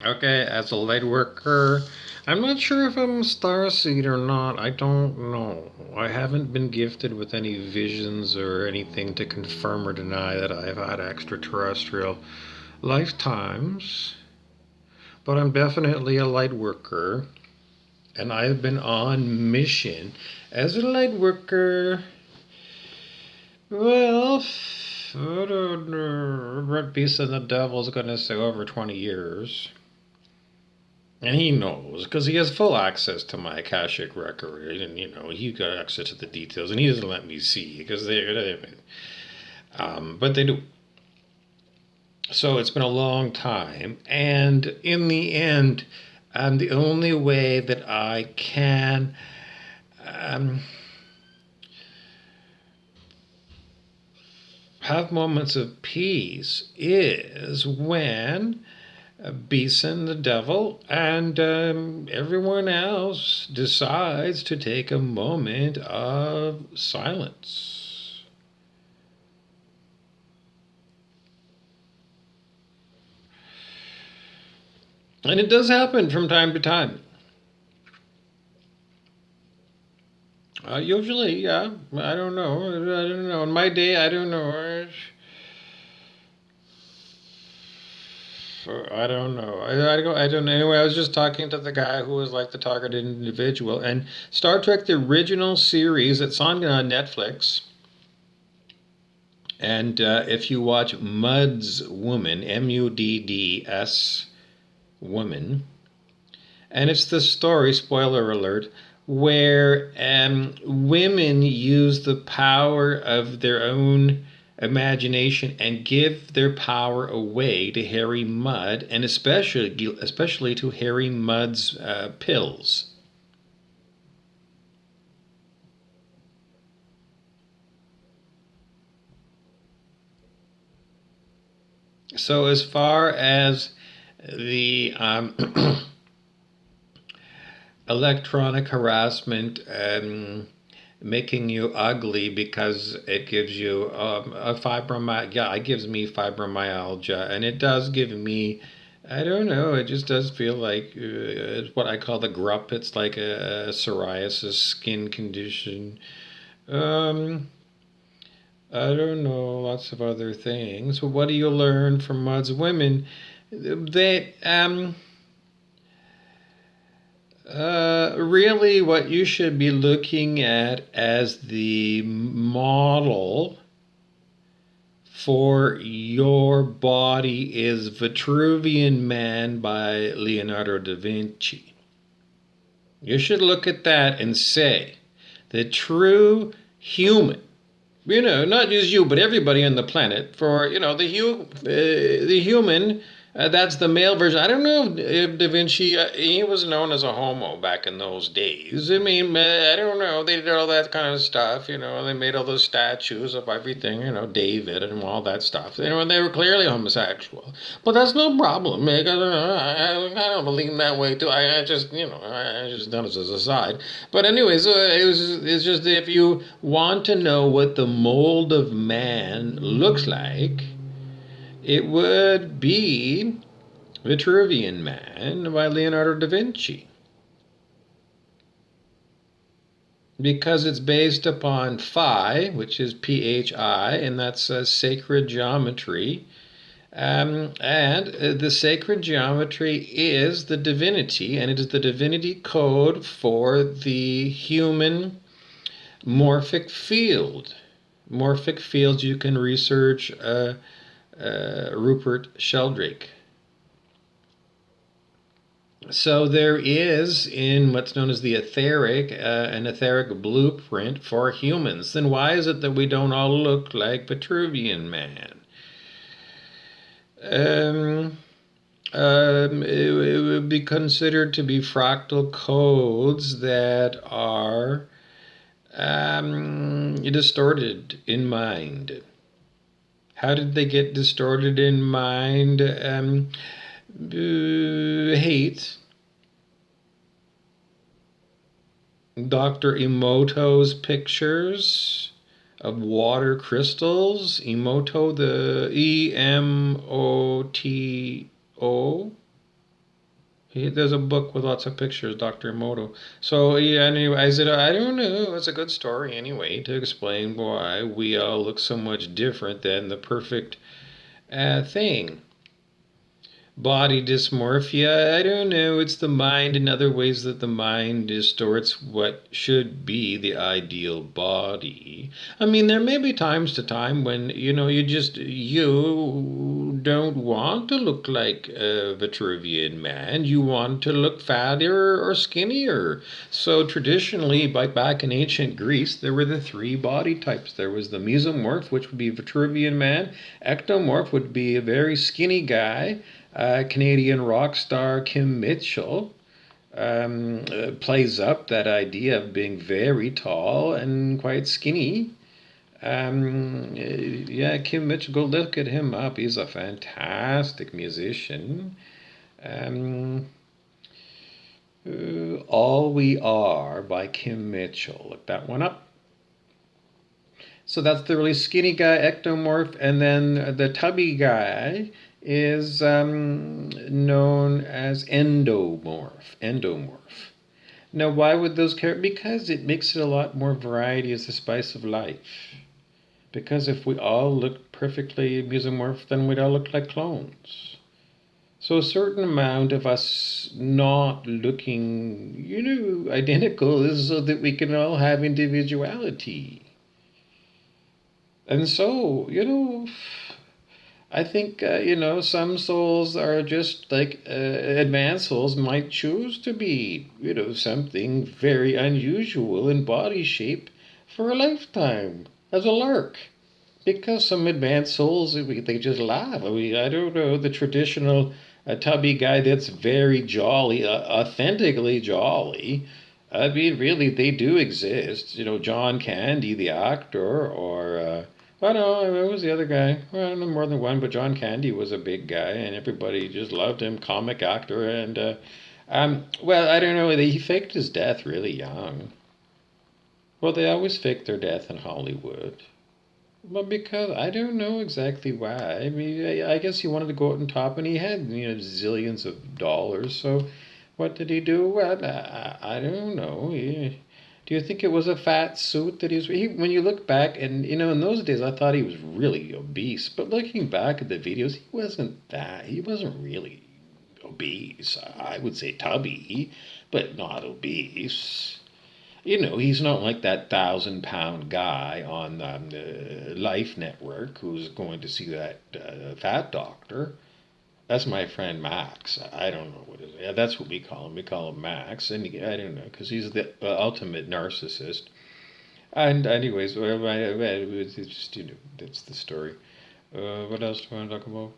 Okay, as a light worker, I'm not sure if I'm starseed or not. I don't know. I haven't been gifted with any visions or anything to confirm or deny that I've had extraterrestrial lifetimes, but I'm definitely a light worker, and I've been on mission as a light worker. Well, I don't know. Red Beast and the Devil's gonna say over 20 years. And he knows because he has full access to my Akashic record, and he got access to the details, and he doesn't let me see because but they do. So it's been a long time, and in the end, the only way that I can um, have moments of peace is when Beeson, the devil, and everyone else decides to take a moment of silence. And it does happen from time to time. Usually, yeah. I don't know. I don't know. In my day, I don't know. I don't know. I don't know. Anyway, I was just talking to the guy who was like the targeted individual. And Star Trek, the original series, it's on Netflix. And if you watch Mudd's Woman, Mudds Woman, and it's the story, spoiler alert, where women use the power of their own imagination and give their power away to Harry Mudd, and especially to Harry Mudd's pills. So as far as the electronic harassment making you ugly because it gives you a fibromyalgia. Yeah, it gives me fibromyalgia, and it does give me. I don't know. It just does feel like it's what I call the grup. It's like a psoriasis skin condition. Um, I don't know. Lots of other things. But what do you learn from Mud's women? They really, what you should be looking at as the model for your body is Vitruvian Man by Leonardo da Vinci. You should look at that and say, the true human, not just you, but everybody on the planet, for, the human, that's the male version. I don't know if Da Vinci, he was known as a homo back in those days. I mean, I don't know. They did all that kind of stuff, They made all those statues of everything, David and all that stuff. And they were clearly homosexual. But that's no problem, because I don't believe that way, too. I just, I just done it as a side. But anyways, it's just if you want to know what the mold of man looks like, it would be Vitruvian Man by Leonardo da Vinci. Because it's based upon phi, which is PHI, and that's sacred geometry. And the sacred geometry is the divinity, and it is the divinity code for the human morphic field. Morphic fields you can research Rupert Sheldrake. So there is in what's known as the an etheric blueprint for humans. Then why is it that we don't all look like Vitruvian Man? Um, it would be considered to be fractal codes that are distorted in mind. How did they get distorted in mind? Hate. Dr. Emoto's pictures of water crystals. Emoto, the Emoto. There's a book with lots of pictures, Dr. Emoto. So yeah, anyway, I said I don't know. It's a good story anyway to explain why we all look so much different than the perfect thing. Body dysmorphia, I don't know. It's the mind in other ways that the mind distorts what should be the ideal body. I mean, there may be times to time when, you don't want to look like a Vitruvian man. You want to look fatter or skinnier. So traditionally, back in ancient Greece, there were the three body types. There was the mesomorph, which would be Vitruvian man. Ectomorph would be a very skinny guy. Canadian rock star Kim Mitchell plays up that idea of being very tall and quite skinny. Yeah, Kim Mitchell, go look at him up. He's a fantastic musician. Um, All We Are by Kim Mitchell. Look that one up. So that's the really skinny guy, ectomorph, and then the tubby guy is known as endomorph. Endomorph. Now, why would those characters? Because it makes it a lot more variety as the spice of life. Because if we all looked perfectly mesomorph, then we'd all look like clones. So a certain amount of us not looking, identical is so that we can all have individuality. And so, I think, some souls are just like advanced souls might choose to be, something very unusual in body shape for a lifetime as a lark. Because some advanced souls, they just laugh. I mean, I don't know, the traditional tubby guy that's very jolly, authentically jolly. I mean, really, they do exist. John Candy, the actor, or I don't know, who was the other guy? Well, I don't know more than one, but John Candy was a big guy, and everybody just loved him, comic actor, and well, I don't know, he faked his death really young. Well, they always fake their death in Hollywood. Well, because I don't know exactly why. I mean, I guess he wanted to go out on top, and he had zillions of dollars. So, what did he do? Well, I don't know. Do you think it was a fat suit that when you look back, and in those days, I thought he was really obese. But looking back at the videos, he wasn't that. He wasn't really obese. I would say tubby, but not obese. He's not like that 1,000-pound guy on Life Network who's going to see that fat doctor. That's my friend Max. I don't know what it is. Yeah, that's what we call him. We call him Max, and I don't know because he's the ultimate narcissist. And anyways, well, it's just that's the story. What else do I want to talk about?